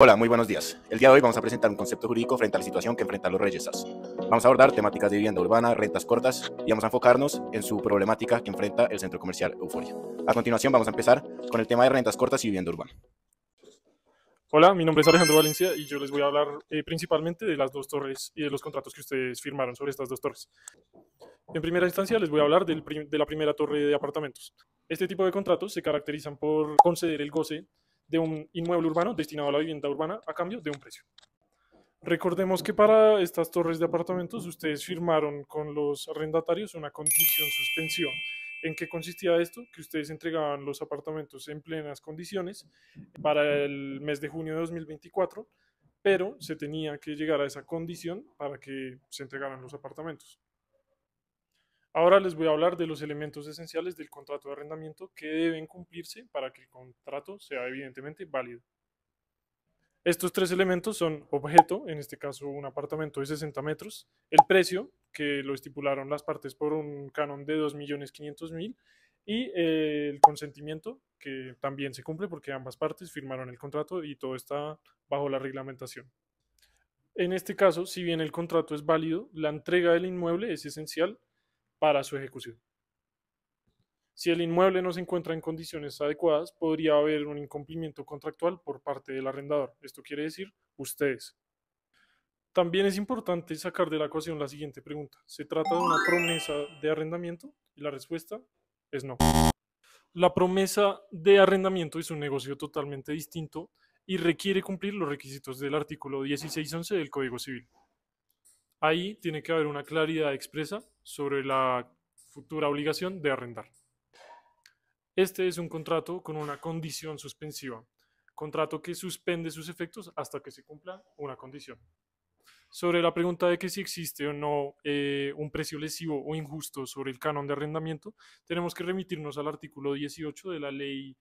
Hola, muy buenos días. El día de hoy vamos a presentar un concepto jurídico frente a la situación que enfrentan los Reyes SAS. Vamos a abordar temáticas de vivienda urbana, rentas cortas y vamos a enfocarnos en su problemática que enfrenta el centro comercial Euforia. A continuación vamos a empezar con el tema de rentas cortas y vivienda urbana. Hola, mi nombre es Alejandro Valencia y yo les voy a hablar principalmente de las dos torres y de los contratos que ustedes firmaron sobre estas dos torres. En primera instancia les voy a hablar de la primera torre de apartamentos. Este tipo de contratos se caracterizan por conceder el goce de un inmueble urbano destinado a la vivienda urbana a cambio de un precio. Recordemos que para estas torres de apartamentos ustedes firmaron con los arrendatarios una condición suspensiva. ¿En qué consistía esto? Que ustedes entregaban los apartamentos en plenas condiciones para el mes de junio de 2024, pero se tenía que llegar a esa condición para que se entregaran los apartamentos. Ahora les voy a hablar de los elementos esenciales del contrato de arrendamiento que deben cumplirse para que el contrato sea evidentemente válido. Estos tres elementos son objeto, en este caso un apartamento de 60 metros, el precio, que lo estipularon las partes por un canon de 2.500.000, y el consentimiento, que también se cumple porque ambas partes firmaron el contrato y todo está bajo la reglamentación. En este caso, si bien el contrato es válido, la entrega del inmueble es esencial para su ejecución. Si el inmueble no se encuentra en condiciones adecuadas, podría haber un incumplimiento contractual por parte del arrendador. Esto quiere decir ustedes. También es importante sacar de la ecuación la siguiente pregunta. ¿Se trata de una promesa de arrendamiento? Y la respuesta es no. La promesa de arrendamiento es un negocio totalmente distinto y requiere cumplir los requisitos del artículo 1611 del Código Civil. Ahí tiene que haber una claridad expresa sobre la futura obligación de arrendar. Este es un contrato con una condición suspensiva, contrato que suspende sus efectos hasta que se cumpla una condición. Sobre la pregunta de que si existe o no un precio lesivo o injusto sobre el canon de arrendamiento, tenemos que remitirnos al artículo 18 de la ley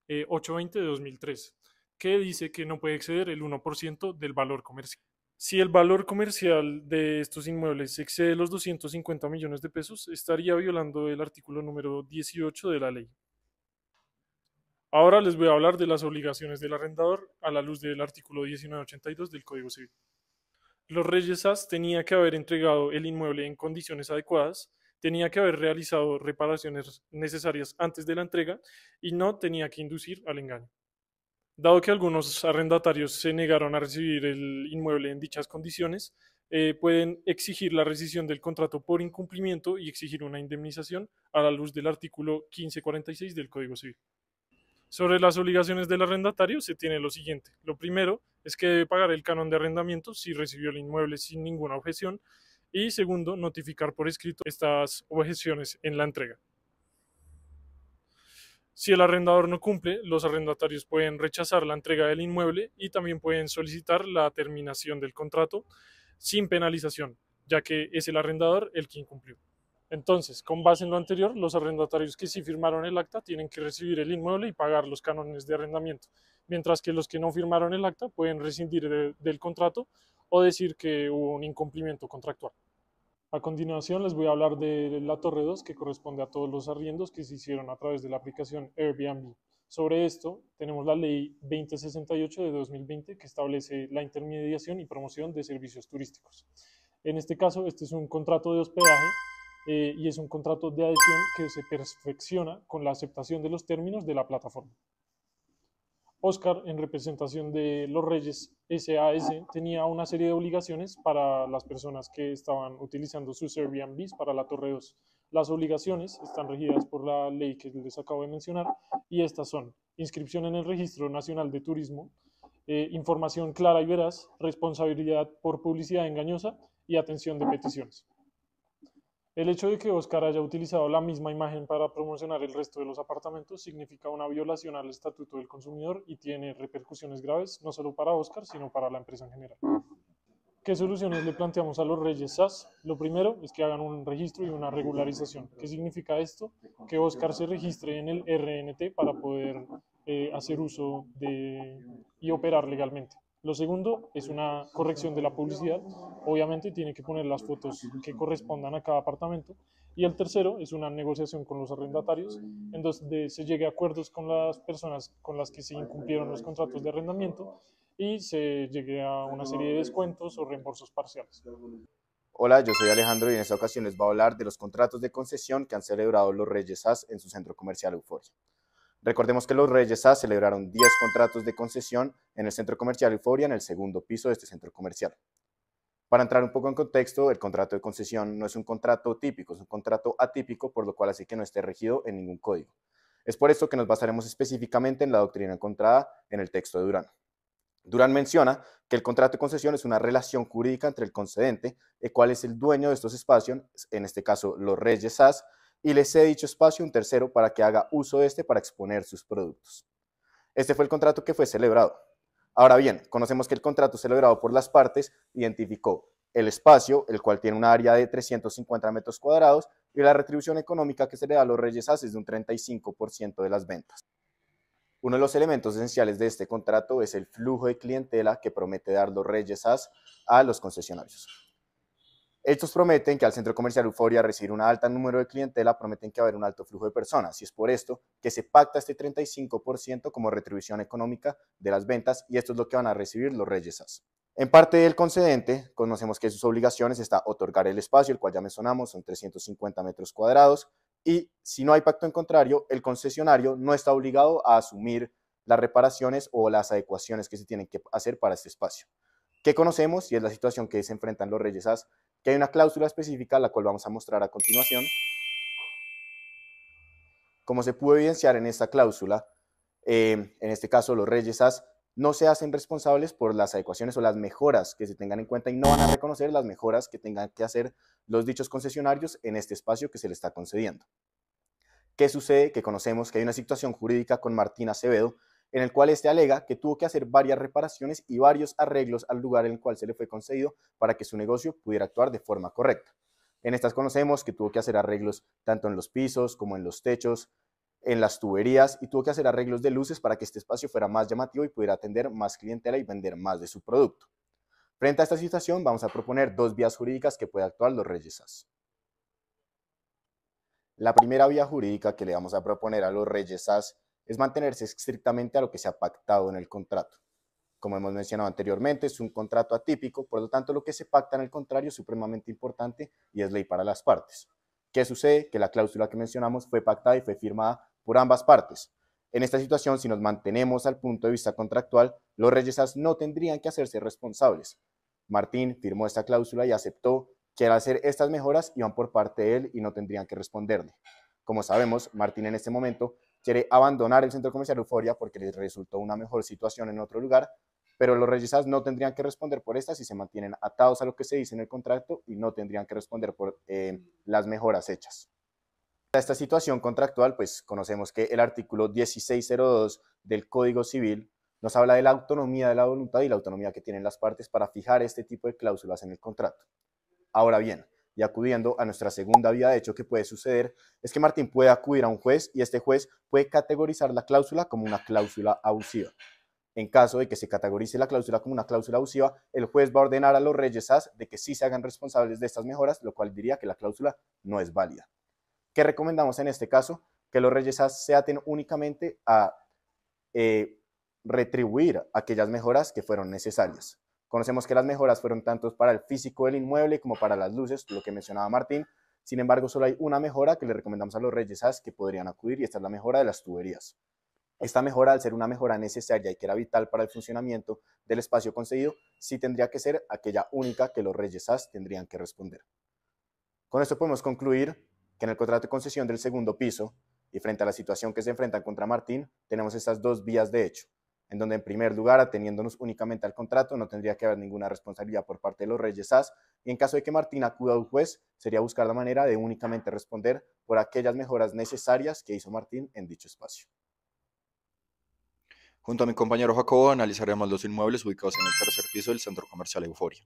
820 de 2003, que dice que no puede exceder el 1% del valor comercial. Si el valor comercial de estos inmuebles excede los 250 millones de pesos, estaría violando el artículo número 18 de la ley. Ahora les voy a hablar de las obligaciones del arrendador a la luz del artículo 1982 del Código Civil. Los Reyes SAS tenía que haber entregado el inmueble en condiciones adecuadas, tenía que haber realizado reparaciones necesarias antes de la entrega y no tenía que inducir al engaño. Dado que algunos arrendatarios se negaron a recibir el inmueble en dichas condiciones, pueden exigir la rescisión del contrato por incumplimiento y exigir una indemnización a la luz del artículo 1546 del Código Civil. Sobre las obligaciones del arrendatario se tiene lo siguiente. Lo primero es que debe pagar el canon de arrendamiento si recibió el inmueble sin ninguna objeción. Y segundo, notificar por escrito estas objeciones en la entrega. Si el arrendador no cumple, los arrendatarios pueden rechazar la entrega del inmueble y también pueden solicitar la terminación del contrato sin penalización, ya que es el arrendador el que incumplió. Entonces, con base en lo anterior, los arrendatarios que sí firmaron el acta tienen que recibir el inmueble y pagar los cánones de arrendamiento, mientras que los que no firmaron el acta pueden rescindir del contrato o decir que hubo un incumplimiento contractual. A continuación les voy a hablar de la Torre 2, que corresponde a todos los arriendos que se hicieron a través de la aplicación Airbnb. Sobre esto tenemos la ley 2068 de 2020 que establece la intermediación y promoción de servicios turísticos. En este caso, este es un contrato de hospedaje y es un contrato de adhesión que se perfecciona con la aceptación de los términos de la plataforma. Oscar, en representación de los Reyes SAS, tenía una serie de obligaciones para las personas que estaban utilizando sus Airbnbs para la Torre 2. Las obligaciones están regidas por la ley que les acabo de mencionar y estas son inscripción en el Registro Nacional de Turismo, información clara y veraz, responsabilidad por publicidad engañosa y atención de peticiones. El hecho de que Oscar haya utilizado la misma imagen para promocionar el resto de los apartamentos significa una violación al Estatuto del Consumidor y tiene repercusiones graves no solo para Oscar, sino para la empresa en general. ¿Qué soluciones le planteamos a los Reyes SAS? Lo primero es que hagan un registro y una regularización. ¿Qué significa esto? Que Oscar se registre en el RNT para poder hacer uso y operar legalmente. Lo segundo es una corrección de la publicidad. Obviamente tiene que poner las fotos que correspondan a cada apartamento. Y el tercero es una negociación con los arrendatarios, en donde se llegue a acuerdos con las personas con las que se incumplieron los contratos de arrendamiento y se llegue a una serie de descuentos o reembolsos parciales. Hola, yo soy Alejandro y en esta ocasión les voy a hablar de los contratos de concesión que han celebrado los Reyes SAS en su centro comercial Euforia. Recordemos que los Reyes SAS celebraron 10 contratos de concesión en el centro comercial Euforia en el segundo piso de este centro comercial. Para entrar un poco en contexto, el contrato de concesión no es un contrato típico, es un contrato atípico, por lo cual así que no esté regido en ningún código. Es por esto que nos basaremos específicamente en la doctrina encontrada en el texto de Durán. Durán menciona que el contrato de concesión es una relación jurídica entre el concedente, el cual es el dueño de estos espacios, en este caso los Reyes SAS, y le cede dicho espacio a un tercero para que haga uso de este para exponer sus productos. Este fue el contrato que fue celebrado. Ahora bien, conocemos que el contrato celebrado por las partes identificó el espacio, el cual tiene un área de 350 metros cuadrados, y la retribución económica que se le da a los Reyes SAS es de un 35% de las ventas. Uno de los elementos esenciales de este contrato es el flujo de clientela que promete dar los Reyes SAS a los concesionarios. Estos prometen que al centro comercial Euforia recibir un alto número de clientela, prometen que va a haber un alto flujo de personas, y es por esto que se pacta este 35% como retribución económica de las ventas, y esto es lo que van a recibir los Reyes SAS. En parte del concedente, conocemos que sus obligaciones está otorgar el espacio, el cual ya mencionamos, son 350 metros cuadrados, y si no hay pacto en contrario, el concesionario no está obligado a asumir las reparaciones o las adecuaciones que se tienen que hacer para este espacio. ¿Qué conocemos? Y es la situación que se enfrentan los Reyes SAS, que hay una cláusula específica, la cual vamos a mostrar a continuación. Como se pudo evidenciar en esta cláusula, en este caso los Reyes SAS no se hacen responsables por las adecuaciones o las mejoras que se tengan en cuenta y no van a reconocer las mejoras que tengan que hacer los dichos concesionarios en este espacio que se le está concediendo. ¿Qué sucede? Que conocemos que hay una situación jurídica con Martín Acevedo, en el cual este alega que tuvo que hacer varias reparaciones y varios arreglos al lugar en el cual se le fue concedido para que su negocio pudiera actuar de forma correcta. En estas conocemos que tuvo que hacer arreglos tanto en los pisos como en los techos, en las tuberías, y tuvo que hacer arreglos de luces para que este espacio fuera más llamativo y pudiera atender más clientela y vender más de su producto. Frente a esta situación, vamos a proponer dos vías jurídicas que puede actuar los Reyes SAS. La primera vía jurídica que le vamos a proponer a los Reyes SAS es mantenerse estrictamente a lo que se ha pactado en el contrato. Como hemos mencionado anteriormente, es un contrato atípico, por lo tanto lo que se pacta en el contrario es supremamente importante y es ley para las partes. ¿Qué sucede? Que la cláusula que mencionamos fue pactada y fue firmada por ambas partes. En esta situación, si nos mantenemos al punto de vista contractual, los Reyes SAS no tendrían que hacerse responsables. Martín firmó esta cláusula y aceptó que al hacer estas mejoras iban por parte de él y no tendrían que responderle. Como sabemos, Martín en este momento quiere abandonar el centro comercial Euforia porque les resultó una mejor situación en otro lugar, pero los Reyes SAS no tendrían que responder por estas y se mantienen atados a lo que se dice en el contrato y no tendrían que responder por las mejoras hechas. Esta situación contractual, pues conocemos que el artículo 1602 del Código Civil nos habla de la autonomía de la voluntad y la autonomía que tienen las partes para fijar este tipo de cláusulas en el contrato. Ahora bien, y acudiendo a nuestra segunda vía de hecho que puede suceder, es que Martín puede acudir a un juez y este juez puede categorizar la cláusula como una cláusula abusiva. En caso de que se categorice la cláusula como una cláusula abusiva, el juez va a ordenar a los Reyes SAS de que sí se hagan responsables de estas mejoras, lo cual diría que la cláusula no es válida. ¿Qué recomendamos en este caso? Que los Reyes SAS se aten únicamente a retribuir aquellas mejoras que fueron necesarias. Conocemos que las mejoras fueron tanto para el físico del inmueble como para las luces, lo que mencionaba Martín. Sin embargo, solo hay una mejora que le recomendamos a los Reyes SAS que podrían acudir, y esta es la mejora de las tuberías. Esta mejora, al ser una mejora necesaria y que era vital para el funcionamiento del espacio concedido, sí tendría que ser aquella única que los Reyes SAS tendrían que responder. Con esto podemos concluir que en el contrato de concesión del segundo piso y frente a la situación que se enfrentan contra Martín, tenemos estas dos vías de hecho, en donde en primer lugar, ateniéndonos únicamente al contrato, no tendría que haber ninguna responsabilidad por parte de los Reyes SAS, y en caso de que Martín acuda a un juez, sería buscar la manera de únicamente responder por aquellas mejoras necesarias que hizo Martín en dicho espacio. Junto a mi compañero Jacobo analizaremos los inmuebles ubicados en el tercer piso del centro comercial Euforia.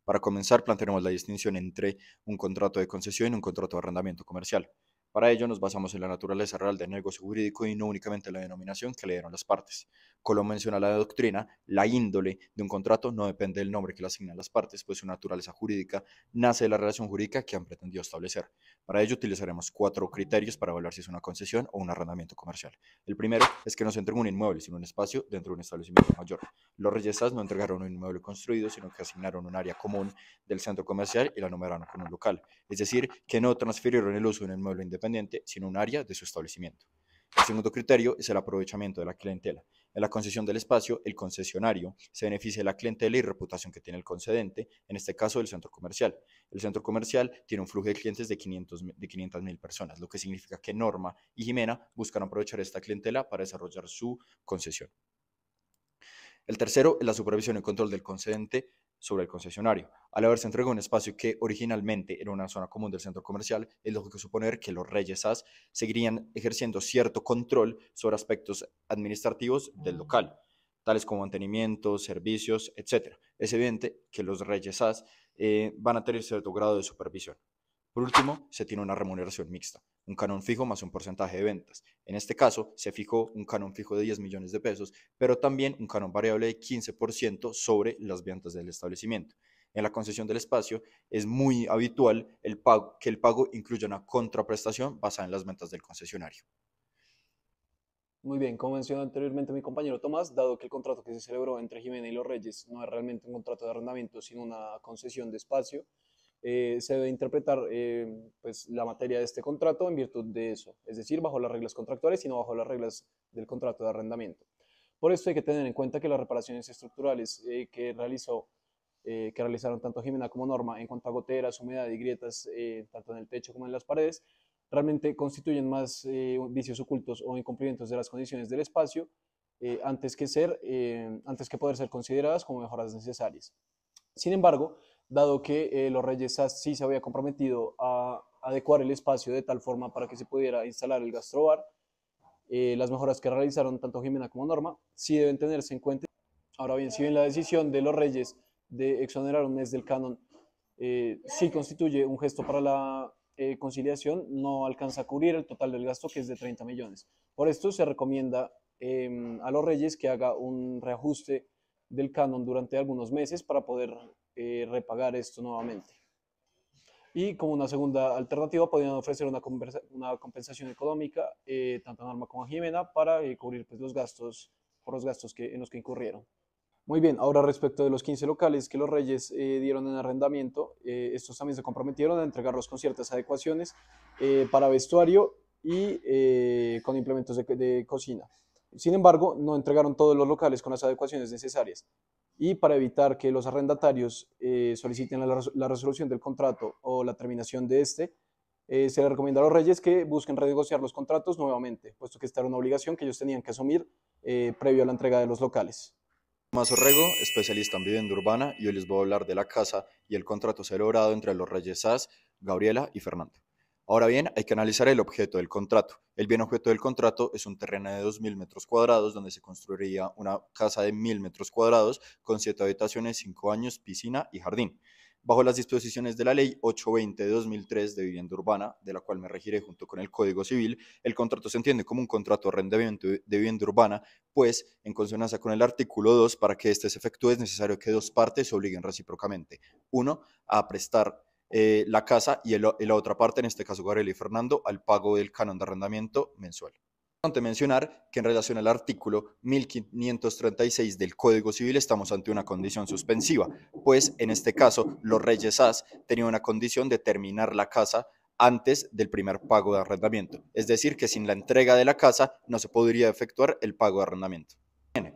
Para comenzar, plantearemos la distinción entre un contrato de concesión y un contrato de arrendamiento comercial. Para ello nos basamos en la naturaleza real del negocio jurídico y no únicamente en la denominación que le dieron las partes. Como menciona la doctrina, la índole de un contrato no depende del nombre que le asignan las partes, pues su naturaleza jurídica nace de la relación jurídica que han pretendido establecer. Para ello utilizaremos 4 criterios para evaluar si es una concesión o un arrendamiento comercial. El primero es que no se entrega un inmueble, sino un espacio dentro de un establecimiento mayor. Los Reyes SAS no entregaron un inmueble construido, sino que asignaron un área común del centro comercial y la numeraron con un local. Es decir, que no transfirieron el uso de un inmueble independiente, sino un área de su establecimiento. El segundo criterio es el aprovechamiento de la clientela. En la concesión del espacio, el concesionario se beneficia de la clientela y reputación que tiene el concedente, en este caso el centro comercial. El centro comercial tiene un flujo de clientes de 500.000 personas, lo que significa que Norma y Jimena buscan aprovechar esta clientela para desarrollar su concesión. El tercero es la supervisión y control del concedente sobre el concesionario. Al haberse entregado un espacio que originalmente era una zona común del centro comercial, es lógico suponer que los Reyes SAS seguirían ejerciendo cierto control sobre aspectos administrativos del local, tales como mantenimiento, servicios, etc. Es evidente que los Reyes SAS van a tener cierto grado de supervisión. Por último, se tiene una remuneración mixta, un canon fijo más un porcentaje de ventas. En este caso, se fijó un canon fijo de 10 millones de pesos, pero también un canon variable de 15% sobre las ventas del establecimiento. En la concesión del espacio es muy habitual que el pago incluya una contraprestación basada en las ventas del concesionario. Muy bien, como mencionó anteriormente mi compañero Tomás, dado que el contrato que se celebró entre Jimena y los Reyes no es realmente un contrato de arrendamiento, sino una concesión de espacio, se debe interpretar pues, la materia de este contrato en virtud de eso, es decir, bajo las reglas contractuales y no bajo las reglas del contrato de arrendamiento. Por esto hay que tener en cuenta que las reparaciones estructurales que realizaron tanto Jimena como Norma en cuanto a goteras, humedad y grietas, tanto en el techo como en las paredes, realmente constituyen más vicios ocultos o incumplimientos de las condiciones del espacio antes que poder ser consideradas como mejoras necesarias. Sin embargo, dado que los Reyes SAS sí se había comprometido a adecuar el espacio de tal forma para que se pudiera instalar el gastrobar, las mejoras que realizaron tanto Jimena como Norma sí deben tenerse en cuenta. Ahora bien, si bien la decisión de los Reyes de exonerar un mes del canon sí constituye un gesto para la conciliación, no alcanza a cubrir el total del gasto, que es de 30 millones. Por esto se recomienda a los Reyes que haga un reajuste del canon durante algunos meses para poder repagar esto nuevamente. Y como una segunda alternativa podrían ofrecer una compensación económica tanto a Norma como a Jimena para cubrir pues, los gastos en los que incurrieron. Muy bien, ahora respecto de los 15 locales que los Reyes dieron en arrendamiento, estos también se comprometieron a entregarlos con ciertas adecuaciones para vestuario y con implementos de cocina. Sin embargo, no entregaron todos los locales con las adecuaciones necesarias. Y para evitar que los arrendatarios soliciten la resolución del contrato o la terminación de este, se les recomienda a los Reyes que busquen renegociar los contratos nuevamente, puesto que esta era una obligación que ellos tenían que asumir previo a la entrega de los locales. Tomás Orrego, especialista en vivienda urbana, y hoy les voy a hablar de la casa y el contrato celebrado entre los Reyes SAS, Gabriela y Fernando. Ahora bien, hay que analizar el objeto del contrato. El bien objeto del contrato es un terreno de 2.000 metros cuadrados donde se construiría una casa de 1.000 metros cuadrados con 7 habitaciones, 5 baños, piscina y jardín. Bajo las disposiciones de la Ley 820 de 2003 de vivienda urbana, de la cual me regiré junto con el Código Civil, el contrato se entiende como un contrato de arrendamiento de vivienda urbana, pues, en consonancia con el artículo 2, para que éste se efectúe es necesario que dos partes se obliguen recíprocamente. Uno, a prestar la casa y la otra parte, en este caso Gabriela y Fernando, al pago del canon de arrendamiento mensual. Es importante mencionar que en relación al artículo 1536 del Código Civil estamos ante una condición suspensiva, pues en este caso los Reyes SAS tenían una condición de terminar la casa antes del primer pago de arrendamiento, es decir, que sin la entrega de la casa no se podría efectuar el pago de arrendamiento.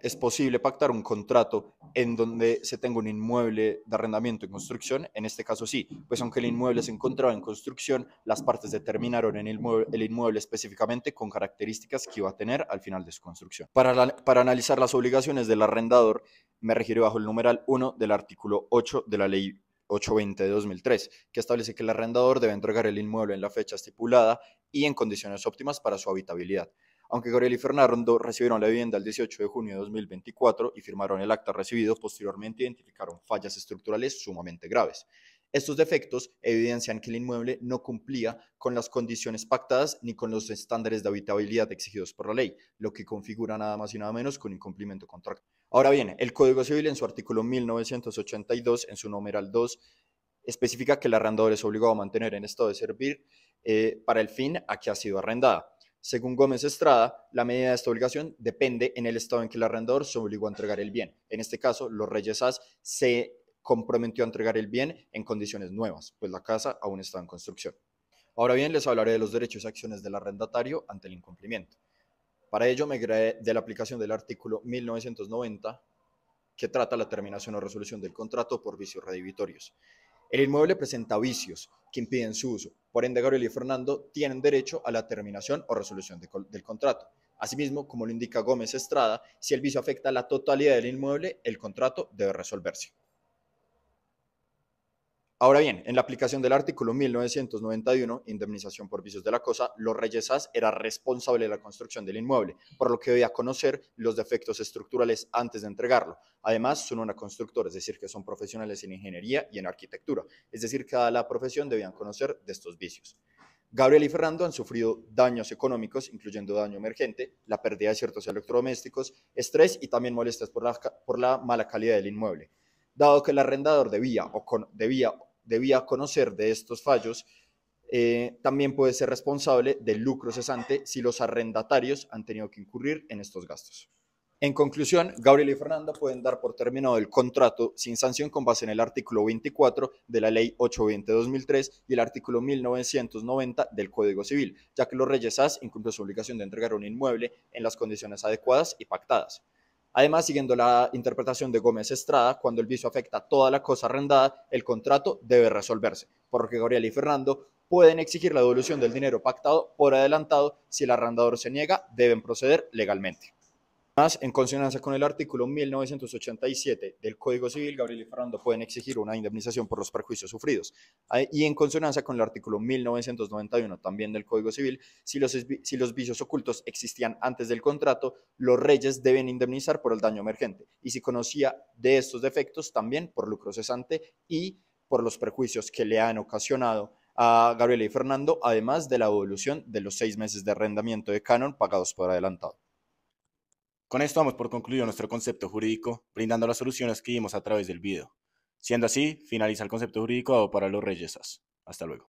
Es posible pactar un contrato en donde se tenga un inmueble de arrendamiento en construcción. En este caso sí, pues aunque el inmueble se encontraba en construcción, las partes determinaron en el inmueble específicamente con características que iba a tener al final de su construcción. Para analizar las obligaciones del arrendador, me regiré bajo el numeral 1 del artículo 8 de la Ley 820 de 2003, que establece que el arrendador debe entregar el inmueble en la fecha estipulada y en condiciones óptimas para su habitabilidad. Aunque Gabriel y Fernando recibieron la vivienda el 18 de junio de 2024 y firmaron el acta recibido, posteriormente identificaron fallas estructurales sumamente graves. Estos defectos evidencian que el inmueble no cumplía con las condiciones pactadas ni con los estándares de habitabilidad exigidos por la ley, lo que configura nada más y nada menos que un incumplimiento contractual. Ahora bien, el Código Civil en su artículo 1982, en su numeral 2, especifica que el arrendador es obligado a mantener en estado de servir para el fin a que ha sido arrendada. Según Gómez Estrada, la medida de esta obligación depende en el estado en que el arrendador se obligó a entregar el bien. En este caso, los Reyes As se comprometió a entregar el bien en condiciones nuevas, pues la casa aún está en construcción. Ahora bien, les hablaré de los derechos y acciones del arrendatario ante el incumplimiento. Para ello me agradé de la aplicación del artículo 1990, que trata la terminación o resolución del contrato por vicios redivitorios. El inmueble presenta vicios que impiden su uso. Por ende, Gabriel y Fernando tienen derecho a la terminación o resolución del contrato. Asimismo, como lo indica Gómez Estrada, si el vicio afecta a la totalidad del inmueble, el contrato debe resolverse. Ahora bien, en la aplicación del artículo 1991, indemnización por vicios de la cosa, los Reyes As era responsable de la construcción del inmueble, por lo que debía conocer los defectos estructurales antes de entregarlo. Además, son una constructora, es decir, que son profesionales en ingeniería y en arquitectura, es decir, que a la profesión debían conocer de estos vicios. Gabriel y Fernando han sufrido daños económicos, incluyendo daño emergente, la pérdida de ciertos electrodomésticos, estrés y también molestias por la mala calidad del inmueble. Dado que el arrendador debía conocer de estos fallos, también puede ser responsable del lucro cesante si los arrendatarios han tenido que incurrir en estos gastos. En conclusión, Gabriel y Fernanda pueden dar por terminado el contrato sin sanción con base en el artículo 24 de la Ley 820/2003 y el artículo 1990 del Código Civil, ya que los Reyes As incumplió su obligación de entregar un inmueble en las condiciones adecuadas y pactadas. Además, siguiendo la interpretación de Gómez Estrada, cuando el vicio afecta a toda la cosa arrendada, el contrato debe resolverse, por lo que Gabriel y Fernando pueden exigir la devolución del dinero pactado por adelantado. Si el arrendador se niega, deben proceder legalmente. Además, en consonancia con el artículo 1987 del Código Civil, Gabriel y Fernando pueden exigir una indemnización por los perjuicios sufridos. Y en consonancia con el artículo 1991 también del Código Civil, si los vicios ocultos existían antes del contrato, los Reyes deben indemnizar por el daño emergente. Y si conocía de estos defectos, también por lucro cesante y por los perjuicios que le han ocasionado a Gabriel y Fernando, además de la devolución de los 6 meses de arrendamiento de canon pagados por adelantado. Con esto damos por concluido nuestro concepto jurídico, brindando las soluciones que vimos a través del video. Siendo así, finaliza el concepto jurídico dado para los Reyes As. Hasta luego.